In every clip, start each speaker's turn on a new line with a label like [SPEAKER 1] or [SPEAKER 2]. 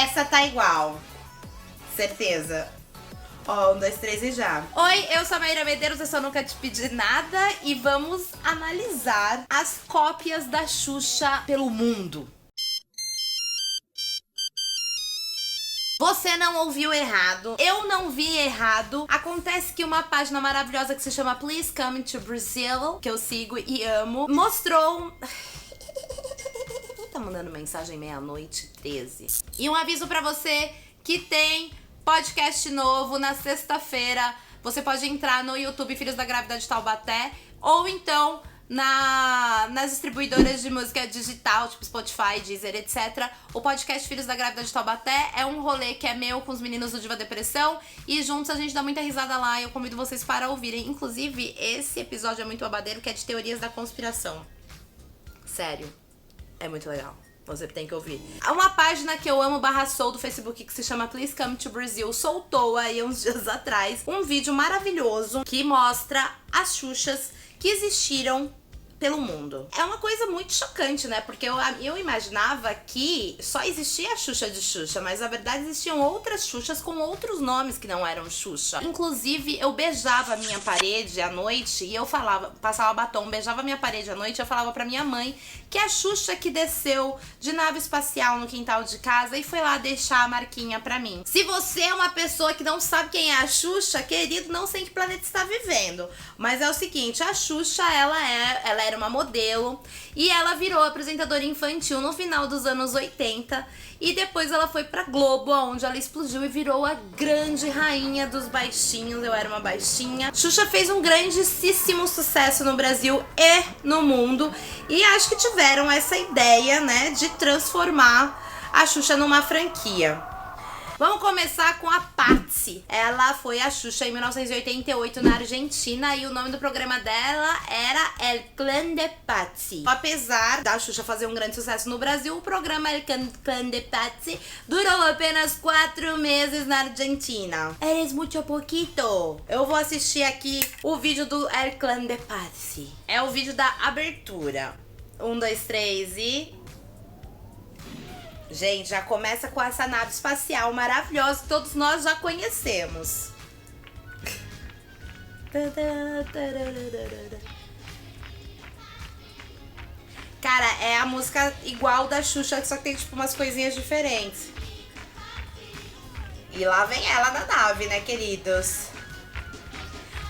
[SPEAKER 1] Essa tá igual. Certeza. Ó, 1, 2, 3 e já. Oi, eu sou a Maíra Medeiros, eu só nunca te pedi nada. E vamos analisar as cópias da Xuxa pelo mundo. Você não ouviu errado, eu não vi errado. Acontece que uma página maravilhosa que se chama Please Come to Brazil, que eu sigo e amo, mostrou... Tá mandando mensagem 00:13. E um aviso pra você que tem podcast novo na sexta-feira. Você pode entrar no YouTube Filhos da Grávida de Taubaté, ou então nas distribuidoras de música digital, tipo Spotify, Deezer, etc. O podcast Filhos da Grávida de Taubaté é um rolê que é meu com os meninos do Diva Depressão, e juntos a gente dá muita risada lá, e eu convido vocês para ouvirem. Inclusive, esse episódio é muito babadeiro, que é de teorias da conspiração. Sério, é muito legal. Você tem que ouvir. Uma página que eu amo /sou do Facebook, que se chama Please Come to Brazil, soltou aí uns dias atrás um vídeo maravilhoso que mostra as Xuxas que existiram pelo mundo. É uma coisa muito chocante, né? Porque eu imaginava que só existia a Xuxa de Xuxa, mas na verdade existiam outras Xuxas com outros nomes que não eram Xuxa. Inclusive, eu beijava a minha parede à noite e eu falava, passava batom, beijava a minha parede à noite e eu falava pra minha mãe que a Xuxa que desceu de nave espacial no quintal de casa e foi lá deixar a marquinha pra mim. Se você é uma pessoa que não sabe quem é a Xuxa, querido, não sei em que planeta está vivendo. Mas é o seguinte, a Xuxa, ela era uma modelo e ela virou apresentadora infantil no final dos anos 80 e depois ela foi pra Globo, onde ela explodiu e virou a grande rainha dos baixinhos. Eu era uma baixinha. Xuxa fez um grandíssimo sucesso no Brasil e no mundo, e acho que tiveram essa ideia, né, de transformar a Xuxa numa franquia. Vamos começar com a Patsy. Ela foi a Xuxa em 1988 na Argentina e o nome do programa dela era El Clan de Patsy. Apesar da Xuxa fazer um grande sucesso no Brasil, o programa El Clan de Patsy durou apenas 4 meses na Argentina. Eres muito poquito. Eu vou assistir aqui o vídeo do El Clan de Patsy. É o vídeo da abertura. 1, 2, 3 e... Gente, já começa com essa nave espacial maravilhosa que todos nós já conhecemos. Cara, é a música igual da Xuxa, só que tem tipo umas coisinhas diferentes. E lá vem ela na nave, né, queridos?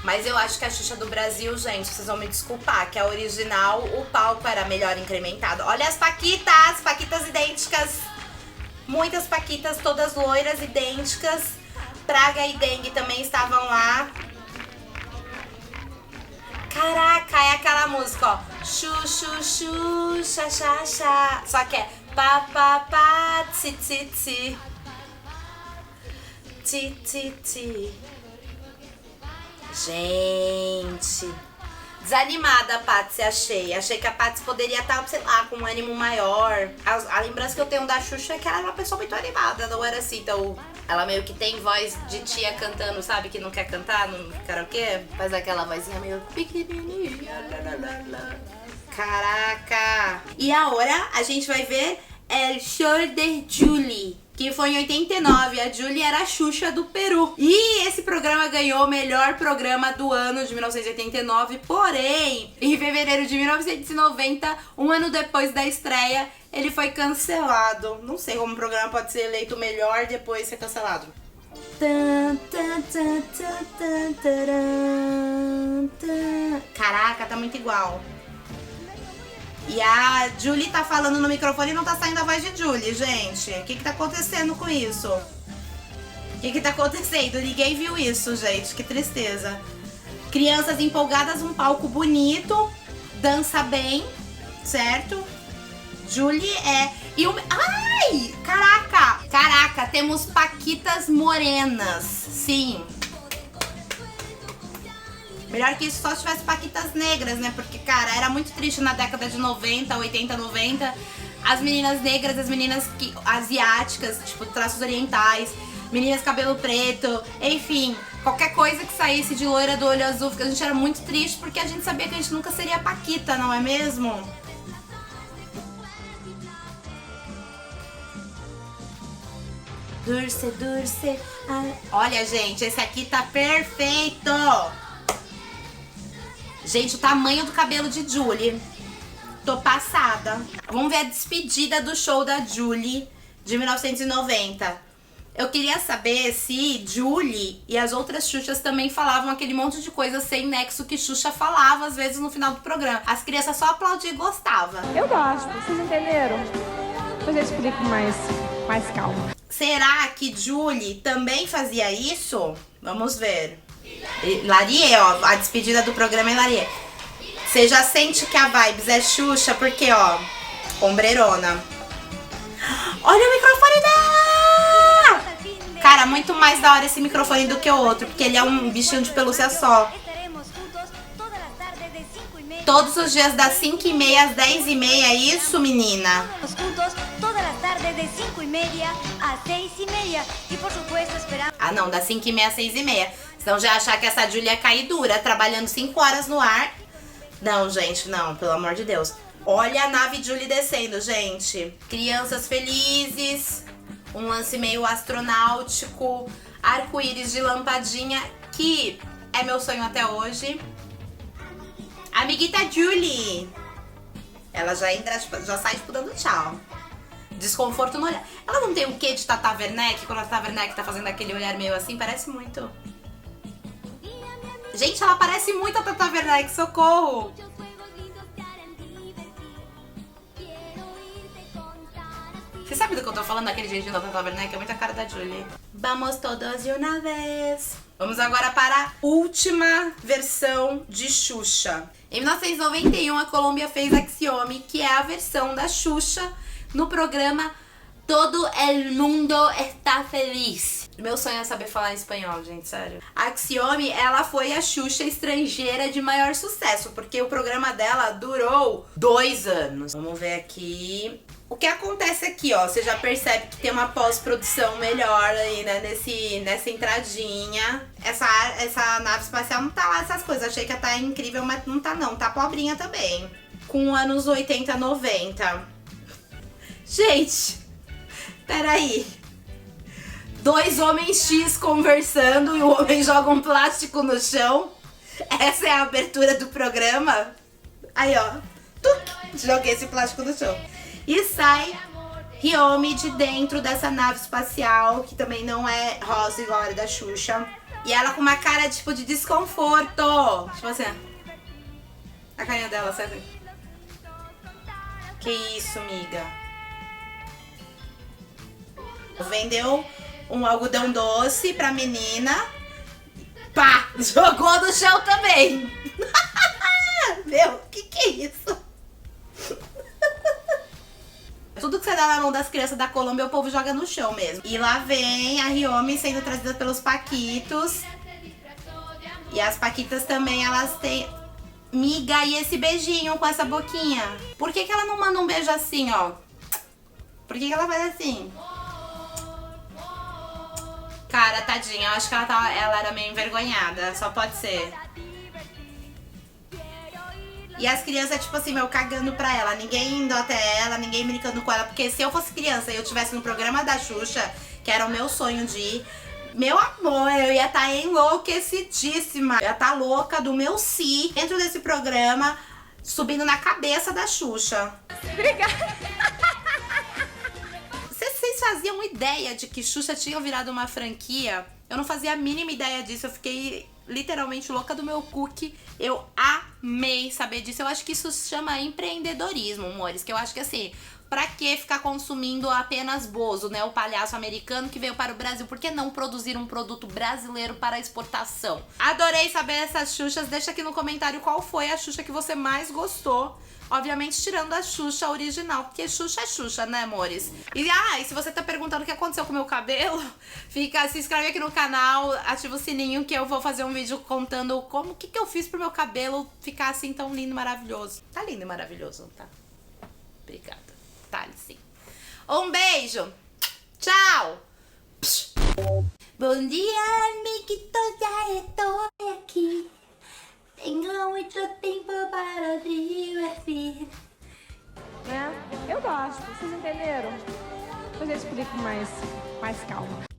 [SPEAKER 1] Mas eu acho que a Xuxa do Brasil, gente, vocês vão me desculpar, que a original, o palco era melhor incrementado. Olha as paquitas idênticas. Muitas paquitas, todas loiras, idênticas. Praga e Dengue também estavam lá. Caraca, é aquela música, ó. Chu, chu, chu, xa, xa, xa. Só que é pa, pa, pa, tsi, tsi, tsi. Ti, ti, ti. Gente, desanimada a Patsy, achei. Achei que a Patsy poderia estar, sei lá, com um ânimo maior. A lembrança que eu tenho da Xuxa é que ela era uma pessoa muito animada, não era assim, então... Ela meio que tem voz de tia cantando, sabe? Que não quer cantar no karaokê. Faz aquela vozinha meio pequenininha. Caraca! E agora a gente vai ver El Show de Julie, que foi em 89. A Julie era a Xuxa do Peru. E esse programa ganhou o melhor programa do ano de 1989. Porém, em fevereiro de 1990, um ano depois da estreia, ele foi cancelado. Não sei como o programa pode ser eleito o melhor e depois ser cancelado. Caraca, tá muito igual. E a Julie tá falando no microfone e não tá saindo a voz de Julie, gente. O que tá acontecendo com isso? O que tá acontecendo? Ninguém viu isso, gente. Que tristeza. Crianças empolgadas, um palco bonito, dança bem, certo? Julie é... E o... Ai! Caraca! Caraca, temos paquitas morenas. Sim. Melhor que isso só se tivesse paquitas negras, né? Porque, cara, era muito triste na década de 90, 80, 90. As meninas negras, as meninas asiáticas, tipo, traços orientais, meninas cabelo preto, enfim, qualquer coisa que saísse de loira do olho azul, porque a gente era muito triste, porque a gente sabia que a gente nunca seria paquita, não é mesmo? Dulce, dulce. Olha, gente, esse aqui tá perfeito. Gente, o tamanho do cabelo de Julie. Tô passada. Vamos ver a despedida do show da Julie de 1990. Eu queria saber se Julie e as outras Xuxas também falavam aquele monte de coisa sem nexo que Xuxa falava às vezes no final do programa. As crianças só aplaudiam e gostavam.
[SPEAKER 2] Eu gosto, vocês entenderam? Depois eu explico mais calma.
[SPEAKER 1] Será que Julie também fazia isso? Vamos ver. Larie, ó, a despedida do programa é Larie. Você já sente que a vibes é Xuxa porque, ó, ombreirona. Olha o microfone dela! Cara, muito mais da hora esse microfone do que o outro, porque ele é um bichinho de pelúcia só. Todos os dias das 5h30 às 10h30, é isso, menina? Ah, não, das 5h30 às 6h30. Senão já achar que essa Julia é cair dura, trabalhando 5 horas no ar. Não, gente, não, pelo amor de Deus. Olha a nave Julie descendo, gente. Crianças felizes. Um lance meio astronáutico, arco-íris de lampadinha, que é meu sonho até hoje. Amiguita Julie. Ela já entra, já sai tipo dando tchau. Desconforto no olhar. Ela não tem o quê de Tata Werneck? Quando a Tata Werneck tá fazendo aquele olhar meio assim, parece muito. Gente, ela parece muito a Tata Werneck, socorro! Você sabe do que eu tô falando? Aquele jeitinho da Tata Werneck é muita cara da Julie. Vamos todos de uma vez. Vamos agora para a última versão de Xuxa. Em 1991, a Colômbia fez Axiomi, que é a versão da Xuxa no programa Todo el Mundo Está Feliz. Meu sonho é saber falar espanhol, gente, sério. A Axiomi, ela foi a Xuxa estrangeira de maior sucesso, porque o programa dela durou 2 anos. Vamos ver aqui. O que acontece aqui, ó, você já percebe que tem uma pós-produção melhor aí, né, nessa entradinha. Essa nave espacial não tá lá essas coisas, achei que ia tá incrível, mas não tá não, tá pobrinha também. Com anos 80, 90. Gente, peraí. 2 homens X conversando e o homem joga um plástico no chão. Essa é a abertura do programa. Aí, ó. Tuc, joguei esse plástico no chão. E sai Hyomi de dentro dessa nave espacial, que também não é rosa igual a da Xuxa. E ela com uma cara, tipo, de desconforto. Tipo assim, a carinha dela, sabe? Que isso, miga? Vendeu um algodão doce pra menina. Pá! Jogou no chão também. Meu, que é isso? Tudo que você dá na mão das crianças da Colômbia, o povo joga no chão mesmo. E lá vem a Hyomi sendo trazida pelos paquitos. E as paquitas também, elas têm... Miga, e esse beijinho com essa boquinha? Por que ela não manda um beijo assim, ó? Por que ela faz assim? Cara, tadinha, eu acho que ela era meio envergonhada, só pode ser. E as crianças, tipo assim, meu, cagando pra ela. Ninguém indo até ela, ninguém brincando com ela. Porque se eu fosse criança e eu estivesse no programa da Xuxa, que era o meu sonho de ir, meu amor, eu ia estar enlouquecidíssima. Eu ia estar louca do meu si dentro desse programa, subindo na cabeça da Xuxa.
[SPEAKER 2] Obrigada.
[SPEAKER 1] Vocês faziam ideia de que Xuxa tinha virado uma franquia? Eu não fazia a mínima ideia disso. Eu fiquei literalmente louca do meu cookie. Eu amei saber disso. Eu acho que isso se chama empreendedorismo, amores. Que eu acho que assim, pra que ficar consumindo apenas Bozo, né? O palhaço americano que veio para o Brasil. Por que não produzir um produto brasileiro para exportação? Adorei saber essas Xuxas. Deixa aqui no comentário qual foi a Xuxa que você mais gostou. Obviamente tirando a Xuxa original, porque Xuxa é Xuxa, né, amores? E se você tá perguntando o que aconteceu com o meu cabelo, se inscreve aqui no canal, ativa o sininho que eu vou fazer um vídeo contando o que eu fiz pro meu cabelo ficar assim tão lindo e maravilhoso. Tá lindo e maravilhoso, tá? Obrigada. Tá, sim. Um beijo. Tchau. Bom dia, amiguito, já estou aqui. Tengo muito tempo para divertir.
[SPEAKER 2] Né? Eu gosto, vocês entenderam? Depois eu explico mais calma.